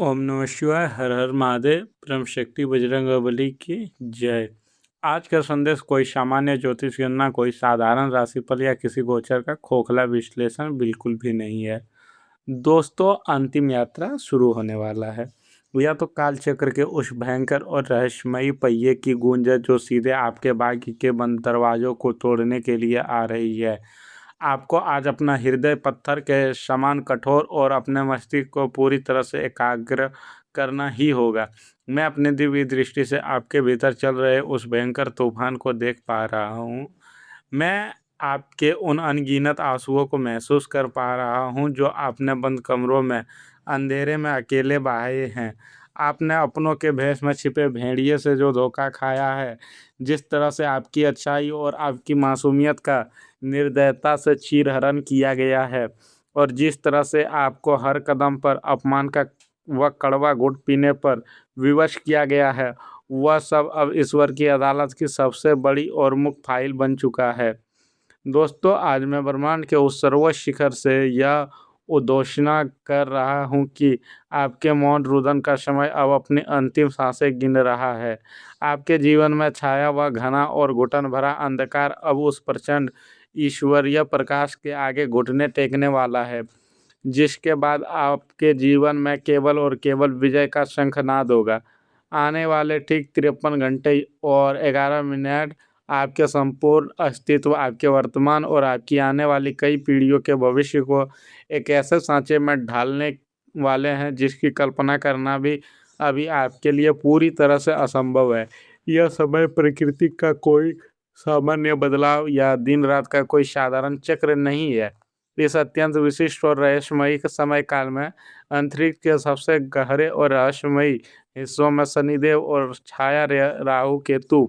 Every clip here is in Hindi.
ओम नमः शिवाय। हर हर महादेव। परम शक्ति बजरंगबली की जय। आज का संदेश कोई सामान्य ज्योतिष गणना, कोई साधारण राशिफल या किसी गोचर का खोखला विश्लेषण बिल्कुल भी नहीं है। दोस्तों, अंतिम यात्रा शुरू होने वाला है। या तो काल चक्र के उस भयंकर और रहस्यमयी पहिए की गूंज है जो सीधे आपके भाग्य के बंद दरवाजों को तोड़ने के लिए आ रही है। आपको आज अपना हृदय पत्थर के समान कठोर और अपने मस्तिष्क को पूरी तरह से एकाग्र करना ही होगा। मैं अपनी दिव्य दृष्टि से आपके भीतर चल रहे उस भयंकर तूफान को देख पा रहा हूँ। मैं आपके उन अनगिनत आंसुओं को महसूस कर पा रहा हूँ जो आपने बंद कमरों में अंधेरे में अकेले बहाए हैं। आपने अपनों के भेष में छिपे भेड़िए से जो धोखा खाया है, जिस तरह से आपकी अच्छाई और आपकी मासूमियत का निर्दयता से चीरहरण किया गया है, और जिस तरह से आपको हर कदम पर अपमान का वह कड़वा घूंट पीने पर विवश किया गया है, वह सब अब ईश्वर की अदालत की सबसे बड़ी और मुख्य फाइल बन चुका है। दोस्तों, आज मैं ब्रह्मांड के उस सर्वोच्च शिखर से यह उद्घोषणा कर रहा हूँ कि आपके मौन रुदन का समय अब अपनी अंतिम सांसें गिन रहा है। आपके जीवन में छाया हुआ घना और घुटन भरा अंधकार अब उस प्रचंड ईश्वरीय प्रकाश के आगे घुटने टेकने वाला है, जिसके बाद आपके जीवन में केवल और केवल विजय का शंखनाद होगा। आने वाले ठीक 53 घंटे और 11 मिनट आपके संपूर्ण अस्तित्व, आपके वर्तमान और आपकी आने वाली कई पीढ़ियों के भविष्य को एक ऐसे सांचे में ढालने वाले हैं जिसकी कल्पना करना भी अभी आपके लिए पूरी तरह से असंभव है। यह समय प्रकृति का कोई सामान्य बदलाव या दिन रात का कोई साधारण चक्र नहीं है। इस अत्यंत विशिष्ट और रहस्यमयी समय काल में अंतरिक्ष के सबसे गहरे और रहस्यमयी हिस्सों में शनिदेव और छाया राहु केतु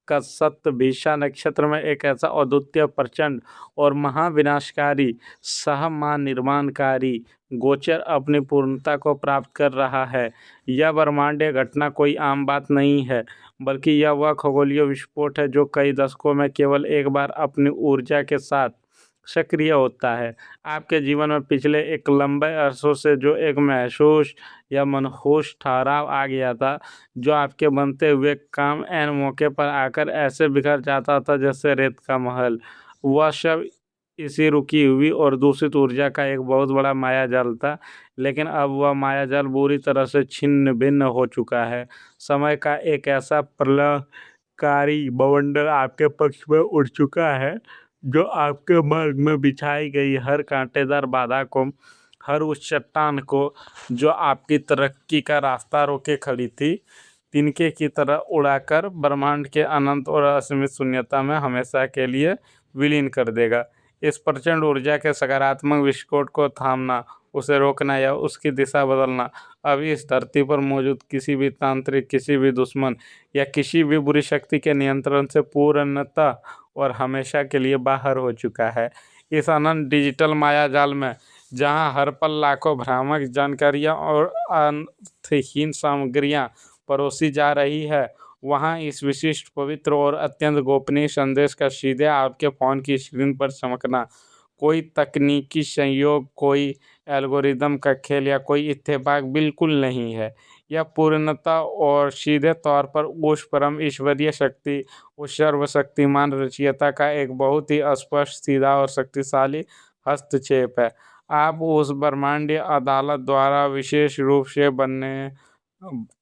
का सतभिषा नक्षत्र में एक ऐसा अद्वितीय, प्रचंड और महाविनाशकारी सह महानिर्माणकारी गोचर अपनी पूर्णता को प्राप्त कर रहा है। यह ब्रह्मांडीय घटना कोई आम बात नहीं है, बल्कि यह वह खगोलीय विस्फोट है जो कई दशकों में केवल एक बार अपनी ऊर्जा के साथ सक्रिय होता है। आपके जीवन में पिछले एक लंबे अरसों से जो एक महसूस या मनहूस ठहराव आ गया था, जो आपके बनते हुए काम ऐन मौके पर आकर ऐसे बिखर जाता था जैसे रेत का महल, वह सब इसी रुकी हुई और दूषित ऊर्जा का एक बहुत बड़ा मायाजाल था। लेकिन अब वह मायाजाल बुरी तरह से छिन्न भिन्न हो चुका है। समय का एक ऐसा प्रलयकारी बवंडर आपके पक्ष में उठ चुका है जो आपके मार्ग में बिछाई गई हर कांटेदार बाधा को, हर उस चट्टान को जो आपकी तरक्की का रास्ता रोके खड़ी थी, तिनके की तरह उड़ाकर ब्रह्मांड के अनंत और असीमित शून्यता में हमेशा के लिए विलीन कर देगा। इस प्रचंड ऊर्जा के सकारात्मक विस्फोट को थामना, उसे रोकना या उसकी दिशा बदलना अब इस धरती पर मौजूद किसी भी तांत्रिक, किसी भी दुश्मन या किसी भी बुरी शक्ति के नियंत्रण से पूर्णतः और हमेशा के लिए बाहर हो चुका है। इस अनंत डिजिटल मायाजाल में, जहां हर पल लाखों भ्रामक जानकारियां और अर्थहीन सामग्रियां परोसी जा रही है, वहां इस विशिष्ट, पवित्र और अत्यंत गोपनीय संदेश का सीधे आपके फ़ोन की स्क्रीन पर चमकना कोई तकनीकी संयोग, कोई एल्गोरिदम का खेल या कोई इत्तेफाक बिल्कुल नहीं है। यह पूर्णतः और सीधे तौर पर उस परम ईश्वरीय शक्ति, उस सर्वशक्तिमान रचयिता का एक बहुत ही स्पष्ट, सीधा और शक्तिशाली हस्तक्षेप है। आप उस ब्रह्मांडीय अदालत द्वारा विशेष रूप से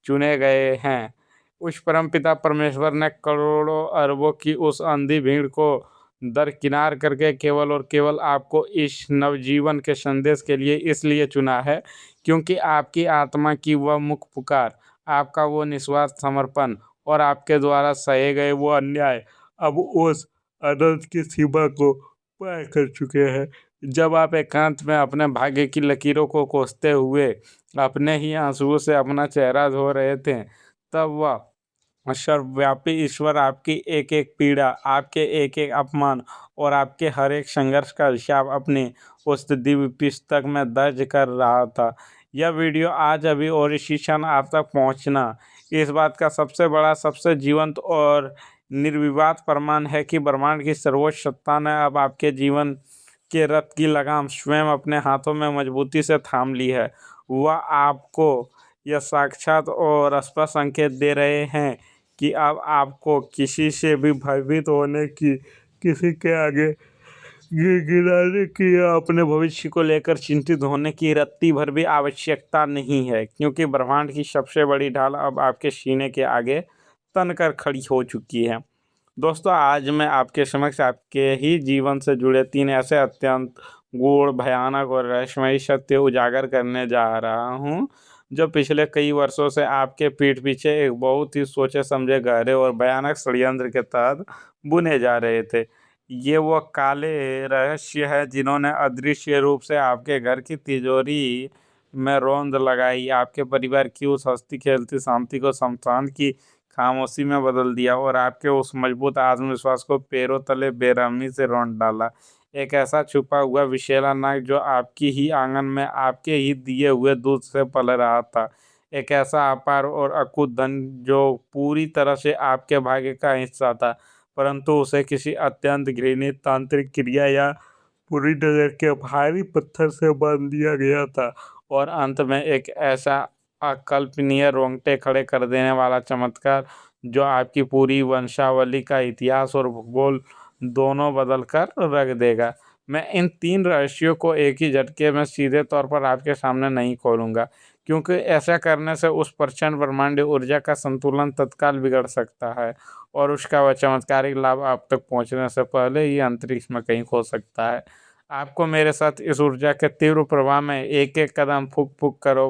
चुने गए हैं। उस परमपिता परमेश्वर ने करोड़ों अरबों की उस अंधी भीड़ को दरकिनार करके केवल और केवल आपको इस नवजीवन के संदेश के लिए इसलिए चुना है क्योंकि आपकी आत्मा की वह मुख पुकार, आपका वो निस्वार्थ समर्पण और आपके द्वारा सहे गए वो अन्याय अब उस अनंत की सीमा को पार कर चुके हैं। जब आप एकांत में अपने भाग्य की लकीरों को कोसते हुए अपने ही आंसुओं से अपना चेहरा धो रहे थे, तब वह सर्वव्यापी ईश्वर आपकी एक एक पीड़ा, आपके एक एक अपमान और आपके हर एक संघर्ष का हिसाब अपनी उस दिव्य पुस्तक में दर्ज कर रहा था। यह वीडियो आज, अभी और इसी क्षण आप तक पहुंचना इस बात का सबसे बड़ा, सबसे जीवंत और निर्विवाद प्रमाण है कि ब्रह्मांड की सर्वोच्च सत्ता ने अब आपके जीवन के रथ की लगाम स्वयं अपने हाथों में मजबूती से थाम ली है। वह आपको यह साक्षात और स्पष्ट संकेत दे रहे हैं कि अब आपको किसी से भी भयभीत होने की, किसी के आगे गिड़गिड़ाने की या अपने भविष्य को लेकर चिंतित होने की रत्ती भर भी आवश्यकता नहीं है, क्योंकि ब्रह्मांड की सबसे बड़ी ढाल अब आपके सीने के आगे तनकर खड़ी हो चुकी है। दोस्तों, आज मैं आपके समक्ष आपके ही जीवन से जुड़े 3 ऐसे अत्यंत गूढ़, भयानक और रहस्यमयी सत्य उजागर करने जा रहा हूँ, जो पिछले कई वर्षों से आपके पीठ पीछे एक बहुत ही सोचे समझे, गहरे और भयानक षड्यंत्र के तहत बुने जा रहे थे। ये वो काले रहस्य है जिन्होंने अदृश्य रूप से आपके घर की तिजोरी में रौंद लगाई, आपके परिवार की उस हंसती खेलती शांति को शमशान की खामोशी में बदल दिया और आपके उस मजबूत आत्मविश्वास को पैरों तले बेरहमी से रौंद डाला। एक ऐसा छुपा हुआ विषैला नाग जो आपकी ही आंगन में आपके ही दिए हुए दूध से पल रहा था। एक ऐसा अपार और अकूत धन जो पूरी तरह से आपके भाग्य का हिस्सा था, परंतु उसे किसी अत्यंत घृणित तांत्रिक क्रिया या पूरी नजर के भारी पत्थर से बांध दिया गया था। और अंत में एक ऐसा अकल्पनीय, रोंगटे खड़े कर देने वाला चमत्कार जो आपकी पूरी वंशावली का इतिहास और भूगोल दोनों बदल कर रख देगा। मैं इन 3 रहस्यों को एक ही झटके में सीधे तौर पर आपके सामने नहीं खोलूंगा, क्योंकि ऐसा करने से उस प्रचंड ब्रह्मांडीय ऊर्जा का संतुलन तत्काल बिगड़ सकता है और उसका वह चमत्कारिक लाभ आप तक पहुंचने से पहले ही अंतरिक्ष में कहीं खो सकता है। आपको मेरे साथ इस ऊर्जा के तीव्र प्रवाह में एक एक कदम फूक फूक करो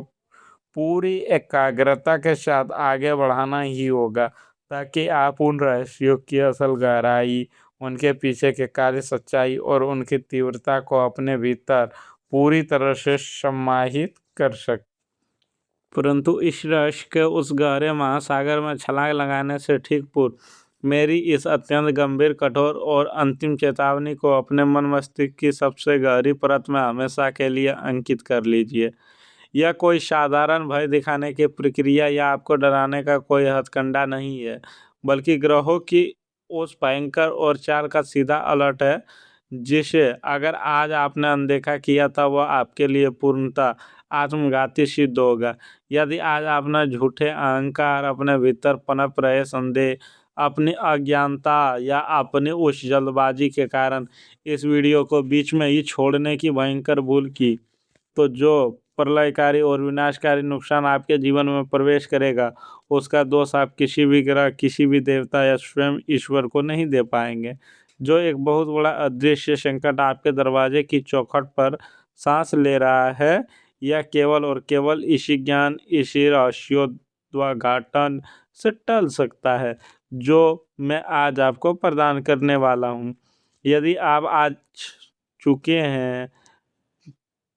पूरी एकाग्रता के साथ आगे बढ़ाना ही होगा, ताकि आप उन रहस्यों की असल गहराई, उनके पीछे के कार्य सच्चाई और उनकी तीव्रता को अपने भीतर पूरी तरह से समाहित कर सकें। परंतु इस रहस्य के उस गहरे महासागर में छलांग लगाने से ठीक पूर्व मेरी इस अत्यंत गंभीर, कठोर और अंतिम चेतावनी को अपने मन मस्तिष्क की सबसे गहरी परत में हमेशा के लिए अंकित कर लीजिए। यह कोई साधारण भय दिखाने की प्रक्रिया या आपको डराने का कोई हथकंडा नहीं है, बल्कि ग्रहों की उस भयंकर और चाल का सीधा अलर्ट है, जिसे अगर आज आपने अनदेखा किया था वह आपके लिए पूर्णतः आत्मघाती सिद्ध होगा। यदि आज अपना झूठे अहंकार, अपने भीतर पनप रहे संदेह, अपनी अज्ञानता या अपनी उस जल्दबाजी के कारण इस वीडियो को बीच में ही छोड़ने की भयंकर भूल की, तो जो प्रलयकारी और विनाशकारी नुकसान आपके जीवन में प्रवेश करेगा, उसका दोष आप किसी भी ग्रह, किसी भी देवता या स्वयं ईश्वर को नहीं दे पाएंगे। जो एक बहुत बड़ा अदृश्य संकट आपके दरवाजे की चौखट पर सांस ले रहा है, यह केवल और केवल इसी ज्ञान, इसी रहस्योद्घाटन से टल सकता है जो मैं आज आपको प्रदान करने वाला हूँ। यदि आप आज चुके हैं,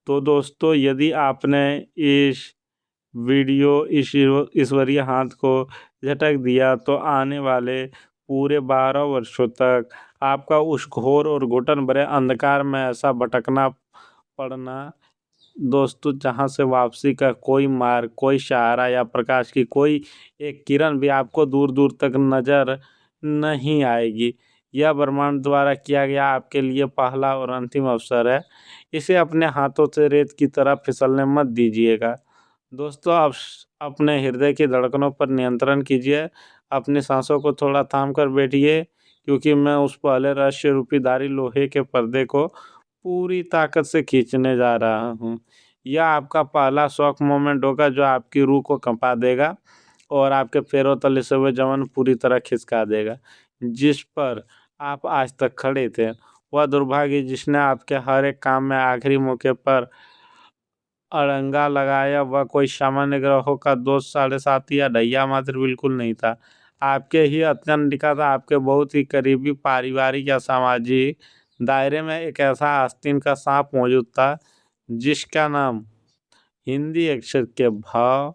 तो दोस्तों, यदि आपने इस वीडियो, इस ईश्वरीय हाथ को झटक दिया, तो आने वाले पूरे 12 वर्षों तक आपका उस घोर और घुटन भरे अंधकार में ऐसा भटकना पड़ना दोस्तों, जहाँ से वापसी का कोई मार्ग, कोई सहारा या प्रकाश की कोई एक किरण भी आपको दूर दूर तक नजर नहीं आएगी। यह ब्रह्मांड द्वारा किया गया आपके लिए पहला और अंतिम अवसर है। इसे अपने हाथों से रेत की तरह फिसलने मत दीजिएगा। दोस्तों, आप अपने हृदय की धड़कनों पर नियंत्रण कीजिए, अपनी सांसों को थोड़ा थाम कर बैठिए, क्योंकि मैं उस पहले रहस्य रूपी धारी लोहे के पर्दे को पूरी ताकत से खींचने जा रहा हूँ। यह आपका पहला शॉक मोमेंट होगा जो आपकी रूह को कंपा देगा और आपके पैरों तले से वह जमीन पूरी तरह खिसका देगा जिस पर आप आज तक खड़े थे। वह दुर्भाग्य जिसने आपके हर एक काम में आखिरी मौके पर अड़ंगा लगाया, वह कोई सामान्य ग्रहों का दोस्त, साढ़े साथी या ढैया मात्र बिल्कुल नहीं था। आपके ही अत्यंत निकट, आपके बहुत ही करीबी पारिवारिक या सामाजिक दायरे में एक ऐसा आस्तीन का सांप मौजूद था जिसका नाम हिंदी अक्षर के भ,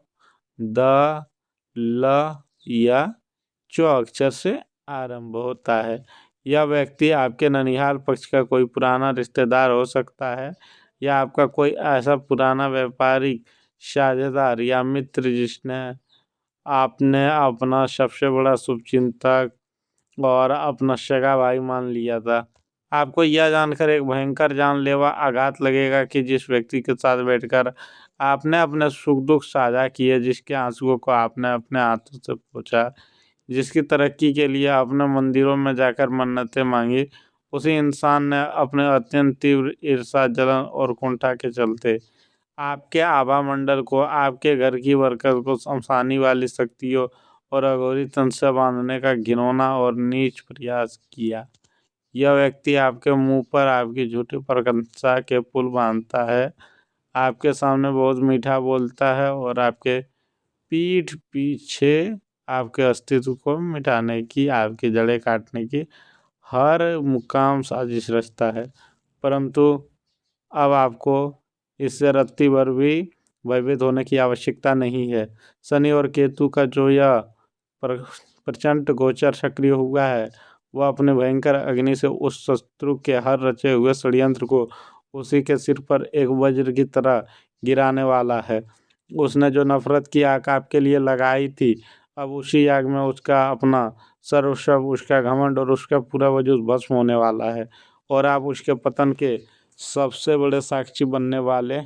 द, ल या च अक्षर से आरंभ होता है। यह व्यक्ति आपके ननिहाल पक्ष का कोई पुराना रिश्तेदार हो सकता है, या आपका कोई ऐसा पुराना व्यापारिक साझेदार या मित्र जिसने आपने अपना सबसे बड़ा शुभचिंतक और अपना सगा भाई मान लिया था। आपको यह जानकर एक भयंकर जानलेवा आघात लगेगा कि जिस व्यक्ति के साथ बैठकर आपने अपने सुख दुख साझा किए, जिसके आंसुओं को आपने अपने हाथों से पोंछा, जिसकी तरक्की के लिए आपने मंदिरों में जाकर मन्नतें मांगी, उसी इंसान ने अपने अत्यंत तीव्र ईर्षा, जलन और कुंठा के चलते आपके आभा मंडल को, आपके घर की बरकत को शमशानी वाली शक्तियों और अघोरी तंत्र से बांधने का घिनौना और नीच प्रयास किया। यह व्यक्ति आपके मुंह पर आपकी झूठी प्रशंसा के पुल बांधता है, आपके सामने बहुत मीठा बोलता है और आपके पीठ पीछे आपके अस्तित्व को मिटाने की, आपकी जड़ें काटने की हर मुकाम साजिश रचता है। परंतु अब आपको इससे रत्ती भर भी भयभीत होने की आवश्यकता नहीं है। शनि और केतु का जो यह प्रचंड गोचर सक्रिय हुआ है, वह अपने भयंकर अग्नि से उस शत्रु के हर रचे हुए षड्यंत्र को उसी के सिर पर एक वज्र की तरह गिराने वाला है। उसने जो नफरत की आग आपके लिए लगाई थी, अब उसी आग में उसका अपना सर्वस्व, उसका घमंड और उसका पूरा वजूद भस्म होने वाला है और आप उसके पतन के सबसे बड़े साक्षी बनने वाले।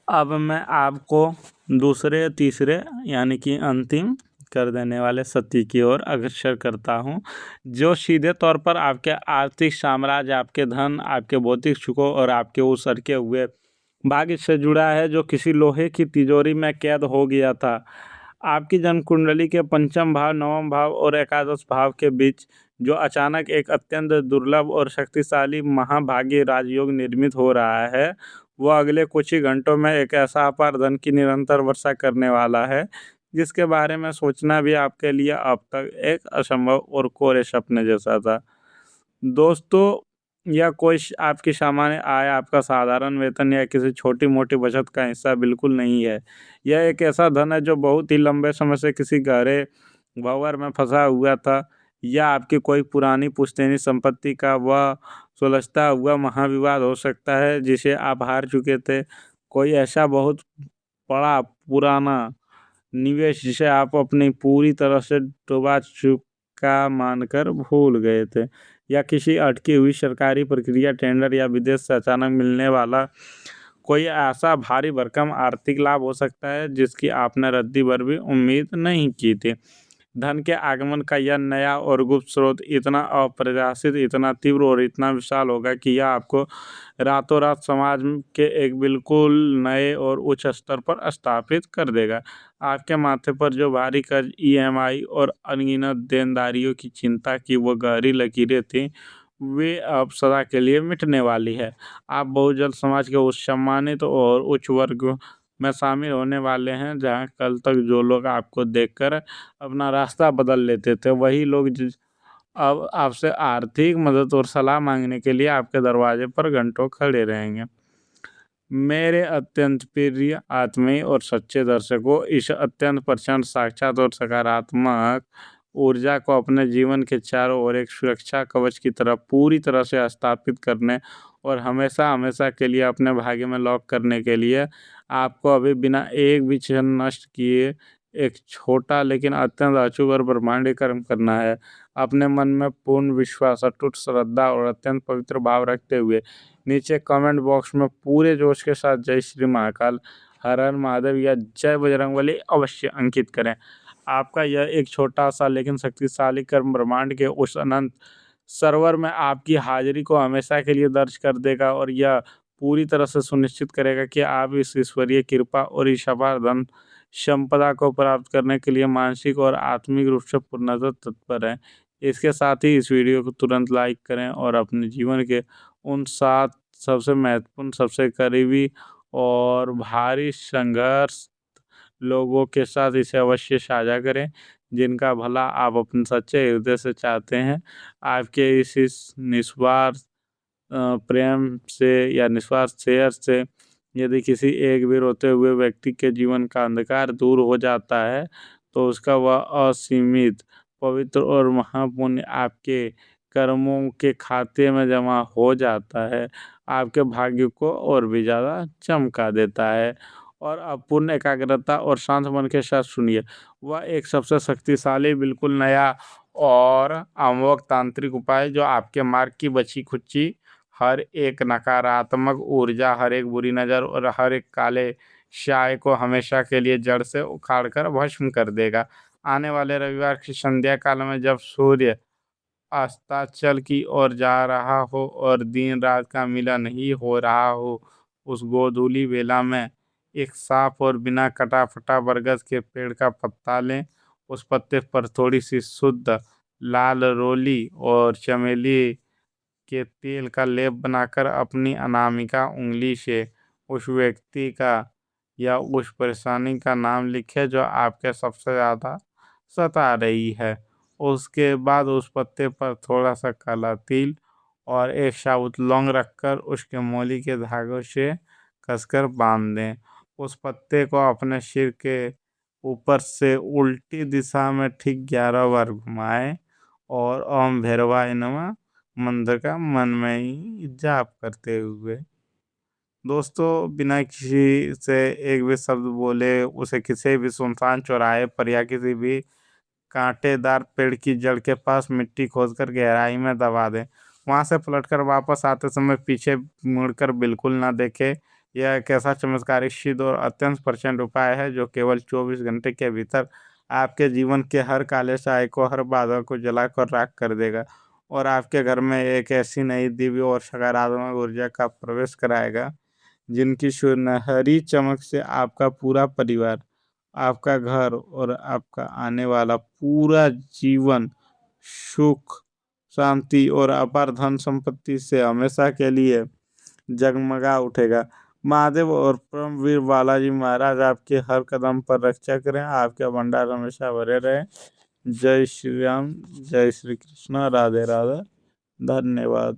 अब मैं आपको दूसरे तीसरे यानी कि अंतिम कर देने वाले सत्य की ओर अग्रसर करता हूँ, जो सीधे तौर पर आपके आर्थिक साम्राज्य, आपके धन, आपके भौतिक सुखों और आपके उस अटके हुए भाग्य से जुड़ा है जो किसी लोहे की तिजोरी में कैद हो गया था। आपकी जन्म कुंडली के पंचम भाव, नवम भाव और एकादश भाव के बीच जो अचानक एक अत्यंत दुर्लभ और शक्तिशाली महाभाग्य राजयोग निर्मित हो रहा है, वह अगले कुछ ही घंटों में एक ऐसा अपार धन की निरंतर वर्षा करने वाला है जिसके बारे में सोचना भी आपके लिए अब तक एक असंभव और कोरे सपने जैसा था। दोस्तों, यह कोई आपकी सामान्य आय, आपका साधारण वेतन या किसी छोटी मोटी बचत का हिस्सा बिल्कुल नहीं है। यह एक ऐसा धन है जो बहुत ही लंबे समय से किसी गहरे भंवर में फंसा हुआ था, या आपकी कोई पुरानी पुश्तैनी संपत्ति का वह सुलझता हुआ महाविवाद हो सकता है जिसे आप हार चुके थे। कोई ऐसा बहुत बड़ा पुराना निवेश जिसे आप अपनी पूरी तरह से डुबा चुका मानकर भूल गए थे, या किसी अटकी हुई सरकारी प्रक्रिया, टेंडर या विदेश से अचानक मिलने वाला कोई ऐसा भारी भरकम आर्थिक लाभ हो सकता है जिसकी आपने रद्दी भर भी उम्मीद नहीं की थी। धन के आगमन का यह नया और गुप्त स्रोत इतना अप्रत्याशित, इतना तीव्र और इतना विशाल होगा कि यह आपको रातों रात समाज के एक बिल्कुल नए और उच्च स्तर पर स्थापित कर देगा। आपके माथे पर जो भारी कर्ज, ईएमआई और अनगिनत देनदारियों की चिंता की वो गहरी लकीरें थीं, वे अब सदा के लिए मिटने वाली है। आप बहुत जल्द समाज के उस सम्मानित और उच्च वर्ग में शामिल होने वाले हैं जहां कल तक जो लोग आपको देखकर अपना रास्ता बदल लेते थे, वही लोग अब आपसे आर्थिक मदद और सलाह मांगने के लिए आपके दरवाजे पर घंटों खड़े रहेंगे। मेरे अत्यंत प्रिय आत्मीय और सच्चे दर्शकों, इस अत्यंत प्रचंड, साक्षात और सकारात्मक ऊर्जा को अपने जीवन के चारों ओर एक सुरक्षा कवच की तरह पूरी तरह से स्थापित करने और हमेशा हमेशा के लिए अपने भाग्य में लॉक करने के लिए आपको अभी बिना एक भी क्षण नष्ट किए एक छोटा लेकिन अत्यंत अचूक और ब्रह्मांडीय कर्म करना है। अपने मन में पूर्ण विश्वास, अटूट श्रद्धा और अत्यंत पवित्र भाव रखते हुए नीचे कमेंट बॉक्स में पूरे जोश के साथ जय श्री महाकाल, हर हर महादेव या जय बजरंगबली अवश्य अंकित करें। आपका यह एक छोटा सा लेकिन शक्तिशाली कर्म ब्रह्मांड के उस अनंत सर्वर में आपकी हाजिरी को हमेशा के लिए दर्ज कर देगा और यह पूरी तरह से सुनिश्चित करेगा कि आप इस ईश्वरीय कृपा और इस अपार धन संपदा को प्राप्त करने के लिए मानसिक और आत्मिक रूप से पूर्णतः तत्पर हैं। इसके साथ ही इस वीडियो को तुरंत लाइक करें और अपने जीवन के उन 7 सबसे महत्वपूर्ण, सबसे करीबी और भारी संघर्ष लोगों के साथ इसे अवश्य साझा करें जिनका भला आप अपने सच्चे हृदय से चाहते हैं। आपके इस निस्वार्थ प्रेम से या निस्वार्थ शेयर से यदि किसी एक भी रोते हुए व्यक्ति के जीवन का अंधकार दूर हो जाता है, तो उसका वह असीमित, पवित्र और महापुण्य आपके कर्मों के खाते में जमा हो जाता है, आपके भाग्य को और भी ज़्यादा चमका देता है। और अब पूर्ण एकाग्रता और शांत मन के साथ सुनिए, वह एक सबसे शक्तिशाली, बिल्कुल नया और अमोघ तांत्रिक उपाय जो आपके मार्ग की बची खुची हर एक नकारात्मक ऊर्जा, हर एक बुरी नज़र और हर एक काले साय को हमेशा के लिए जड़ से उखाड़कर भस्म कर देगा। आने वाले रविवार की संध्या काल में जब सूर्य अस्ताचल की ओर जा रहा हो और दिन रात का मिलन ही हो रहा हो, उस गोधूली बेला में एक साफ और बिना कटा फटा बरगद के पेड़ का पत्ता लें। उस पत्ते पर थोड़ी सी शुद्ध लाल रोली और चमेली के तेल का लेप बनाकर अपनी अनामिका उंगली से उस व्यक्ति का या उस परेशानी का नाम लिखे जो आपके सबसे ज़्यादा सता रही है। उसके बाद उस पत्ते पर थोड़ा सा काला तिल और एक साबुत लौंग रखकर उसके मोली के धागों से कसकर बांध दें। उस पत्ते को अपने सिर के ऊपर से उल्टी दिशा में ठीक 11 बार घुमाएं और ओम भैरवाय नमः मंत्र का मन में ही जाप करते हुए दोस्तों बिना किसी से एक भी शब्द बोले उसे किसी भी सुनसान चौराहे पर या किसी भी कांटेदार पेड़ की जड़ के पास मिट्टी खोदकर गहराई में दबा दें। वहां से पलटकर वापस आते समय पीछे मुड़कर बिल्कुल ना देखें। यह एक ऐसा चमत्कारिक सिद्ध और अत्यंत प्रचंड उपाय है जो केवल 24 घंटे के भीतर आपके जीवन के हर काले साए को, हर बाधा को जलाकर राख कर देगा और आपके घर में एक ऐसी नई दिव्य और सकारात्मक ऊर्जा का प्रवेश कराएगा जिनकी सुनहरी चमक से आपका पूरा परिवार, आपका घर और आपका आने वाला पूरा जीवन सुख, शांति और अपार धन संपत्ति से हमेशा के लिए जगमगा उठेगा। महादेव और परमवीर बालाजी महाराज आपके हर कदम पर रक्षा करें, आपके भंडार हमेशा भरे रहे। जय श्री राम, जय श्री कृष्ण, राधे राधे, धन्यवाद।